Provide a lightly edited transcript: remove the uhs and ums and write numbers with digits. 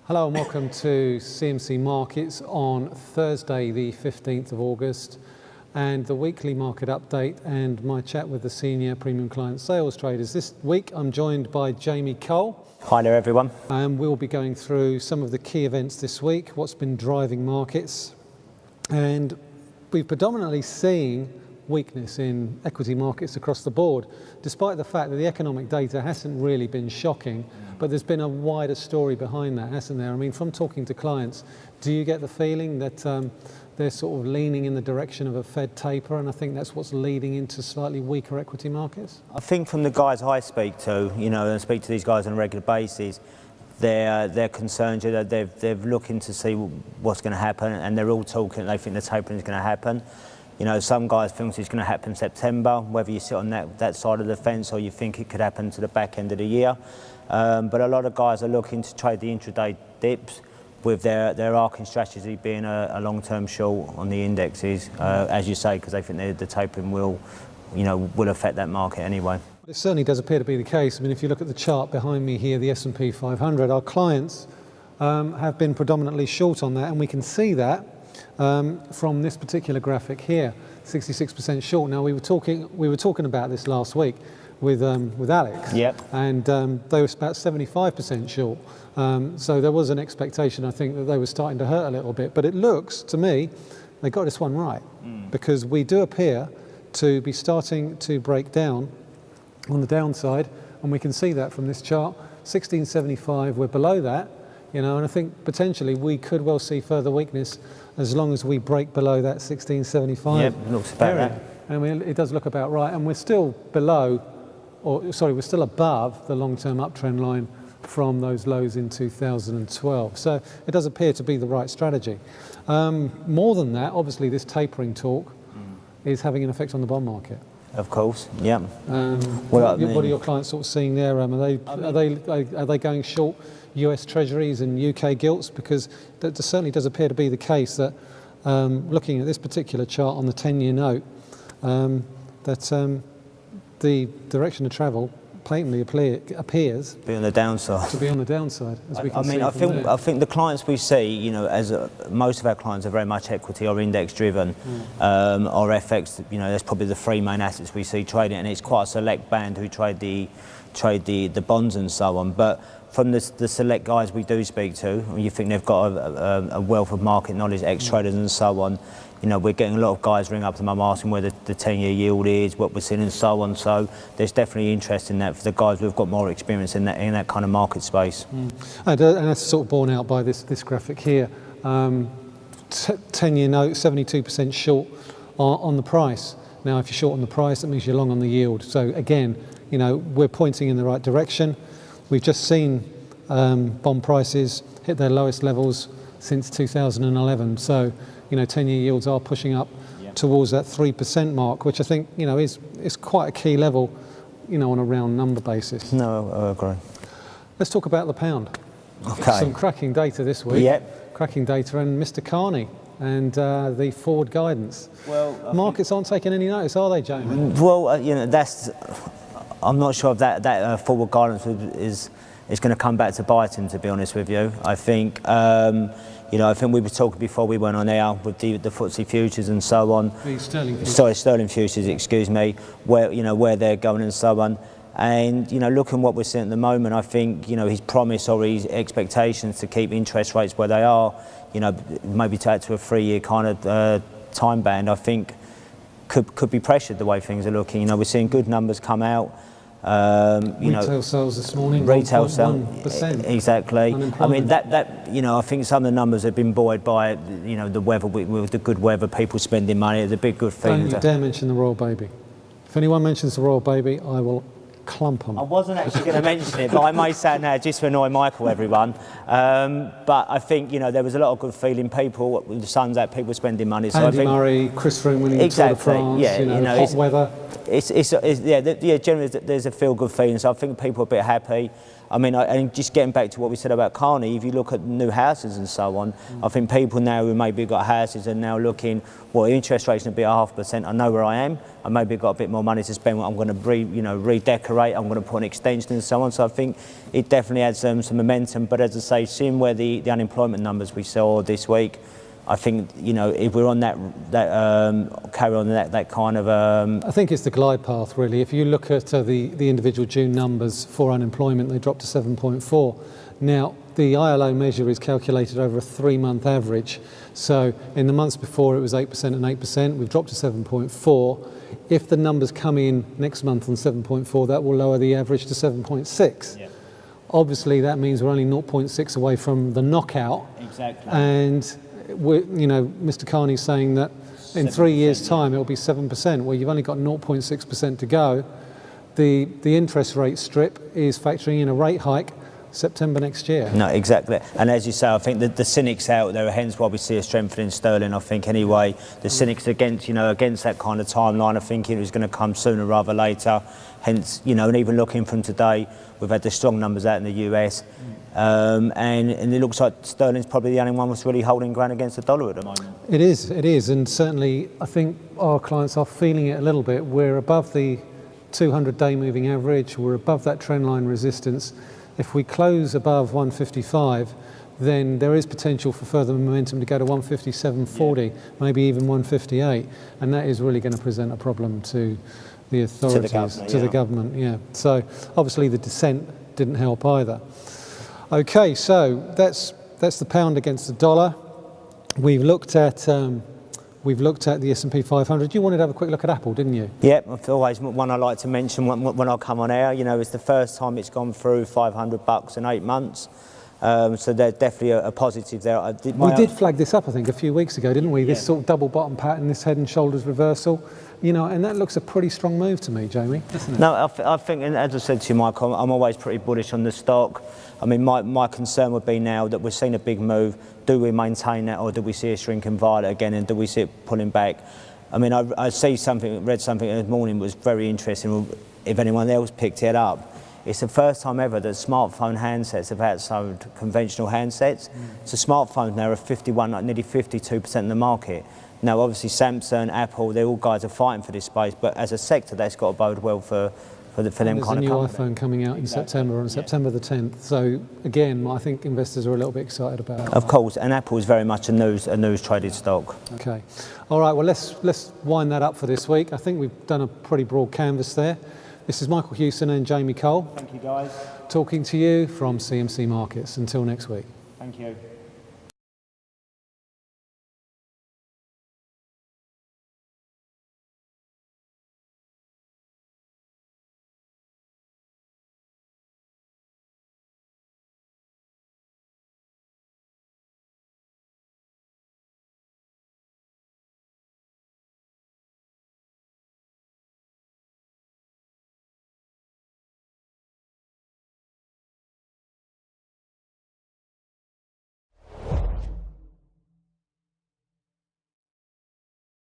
Hello and welcome to CMC Markets on Thursday the 15th of August and the weekly market update and my chat with the senior premium client sales traders. This week I'm joined by Jamie Cole. Hi there everyone. And we'll be going through some of the key events this week, what's been driving markets, and we've predominantly seen weakness in equity markets across the board, despite the fact that the economic data hasn't really been shocking, but there's been a wider story behind that, hasn't there? I mean, from talking to clients, do you get the feeling that they're sort of leaning in the direction of a Fed taper, and I think that's what's leading into slightly weaker equity markets? I think from the guys I speak to, and I speak to these guys on a regular basis, they're concerned that they're looking to see what's going to happen, and they're all talking, they think the tapering is going to happen. Some guys think it's going to happen in September, whether you sit on that side of the fence or you think it could happen to the back end of the year. But a lot of guys are looking to trade the intraday dips, with their arcing strategy being a long-term short on the indexes, as you say, because they think the tapering will affect that market anyway. It certainly does appear to be the case. I mean, if you look at the chart behind me here, the S&P 500, our clients have been predominantly short on that, and we can see that from this particular graphic here, 66% short. Now we were talking about this last week with Alex, yep. And they were about 75% short. So there was an expectation, I think, that they were starting to hurt a little bit. But it looks to me they got this one right, because we do appear to be starting to break down on the downside, and we can see that from this chart. 1675, we're below that. And I think potentially we could well see further weakness as long as we break below that 1675 Yep, looks about area. that. I mean, it does look about right, and we're still we're still above the long-term uptrend line from those lows in 2012. So it does appear to be the right strategy. More than that, obviously, this tapering talk is having an effect on the bond market. Of course, yeah. What are your clients sort of seeing there? Are they going short US Treasuries and UK gilts? Because that certainly does appear to be the case that looking at this particular chart on the 10-year note, that the direction of travel blatantly appears be on the downside. To be on the downside, as we can see. I think the clients we see, most of our clients are very much equity or index driven, or FX. That's probably the three main assets we see trading, and it's quite a select band who trade the bonds and so on. But from the select guys we do speak to, you think they've got a wealth of market knowledge, ex-traders and so on. We're getting a lot of guys ring up to them asking where the 10-year yield is, what we're seeing and so on. So there's definitely interest in that for the guys who've got more experience in that kind of market space. And that's sort of borne out by this graphic here. 10-year note, 72% short on the price. Now, if you're short on the price, that means you're long on the yield. So again, we're pointing in the right direction. We've just seen bond prices hit their lowest levels since 2011. So, 10-year yields are pushing up towards that 3% mark, which I think, is quite a key level, on a round number basis. No, I agree. Let's talk about the pound. Okay. Some cracking data this week. Yep. Cracking data, and Mr. Carney and the forward guidance. Well, markets aren't taking any notice, are they, Jamie? Well, I'm not sure if that forward guidance is going to come back to bite him, to be honest with you. I think I think we were talking before we went on air with the FTSE futures and so on. The sterling futures. Sorry, sterling futures, excuse me, where they're going and so on. And looking what we're seeing at the moment, I think his promise or his expectations to keep interest rates where they are, maybe to add to a 3-year kind of time band, I think could be pressured the way things are looking. We're seeing good numbers come out. Retail sales this morning, retail sales, 1%. Exactly. I mean I think some of the numbers have been buoyed by the weather, with the good weather, people spending money. It's a big good thing. Don't you dare mention the royal baby. If anyone mentions the royal baby, I will clump them. I wasn't actually going to mention it, but I may say it now just to annoy Michael, everyone. But I think there was a lot of good feeling. People, with the sun's out, people spending money. So Andy Murray, Chris Froome winning the Tour de France. Hot weather. Generally there's a feel good feeling. So I think people are a bit happy. I mean, and just getting back to what we said about Carney, if you look at new houses and so on, I think people now who maybe got houses are now looking, well, interest rates will be 0.5%. I know where I am. I maybe got a bit more money to spend. I'm going to redecorate. I'm going to put an extension and so on. So I think it definitely adds some momentum. But as I say, seeing where the unemployment numbers we saw this week, I think, you know, if we're on carry on that kind of... I think it's the glide path, really. If you look at the individual June numbers for unemployment, they dropped to 7.4. Now, the ILO measure is calculated over a 3-month average. So in the months before, it was 8% and 8%. We've dropped to 7.4. If the numbers come in next month on 7.4, that will lower the average to 7.6. Yeah. Obviously, that means we're only 0.6 away from the knockout. Exactly. And Mr. Carney's saying that in 3 years' time it'll be 7%. Well, you've only got 0.6% to go. The interest rate strip is factoring in a rate hike September next year. No, exactly. And as you say, I think that the cynics out there, hence why we see a strengthening sterling. I think anyway, the cynics against that kind of timeline. I think it was going to come sooner rather later. Hence, and even looking from today, we've had the strong numbers out in the US. And it looks like sterling's probably the only one that's really holding ground against the dollar at the moment. It is, and certainly I think our clients are feeling it a little bit. We're above the 200-day moving average, we're above that trend line resistance. If we close above 155, then there is potential for further momentum to go to 157.40, maybe even 158, and that is really going to present a problem to the authorities, to the government. Yeah. So obviously the descent didn't help either. Okay, so that's the pound against the dollar. We've looked at the S&P 500. You wanted to have a quick look at Apple, didn't you? Yep, it's always one I like to mention when I come on air. It's the first time it's gone through $500 in 8 months. So there's definitely a positive there. We did flag this up, I think, a few weeks ago, didn't we? This sort of double bottom pattern, this head and shoulders reversal. And that looks a pretty strong move to me, Jamie, doesn't it? No, I think, and as I said to you, Michael, I'm always pretty bullish on the stock. I mean, my concern would be now that we've seen a big move. Do we maintain that, or do we see a shrinking violet again, and do we see it pulling back? I mean, I read something this morning that was very interesting. If anyone else picked it up, it's the first time ever that smartphone handsets have outsold conventional handsets. So smartphones now are nearly 52% of the market. Now, obviously, Samsung, Apple, they all guys are fighting for this space, but as a sector, that's got to bode well for them kind of company. There's a new iPhone coming out in September, on September the 10th. So again, I think investors are a little bit excited about it. Of course, and Apple is very much a news traded stock. Okay, all right. Well, let's wind that up for this week. I think we've done a pretty broad canvas there. This is Michael Hewson and Jamie Cole. Thank you, guys. Talking to you from CMC Markets. Until next week. Thank you.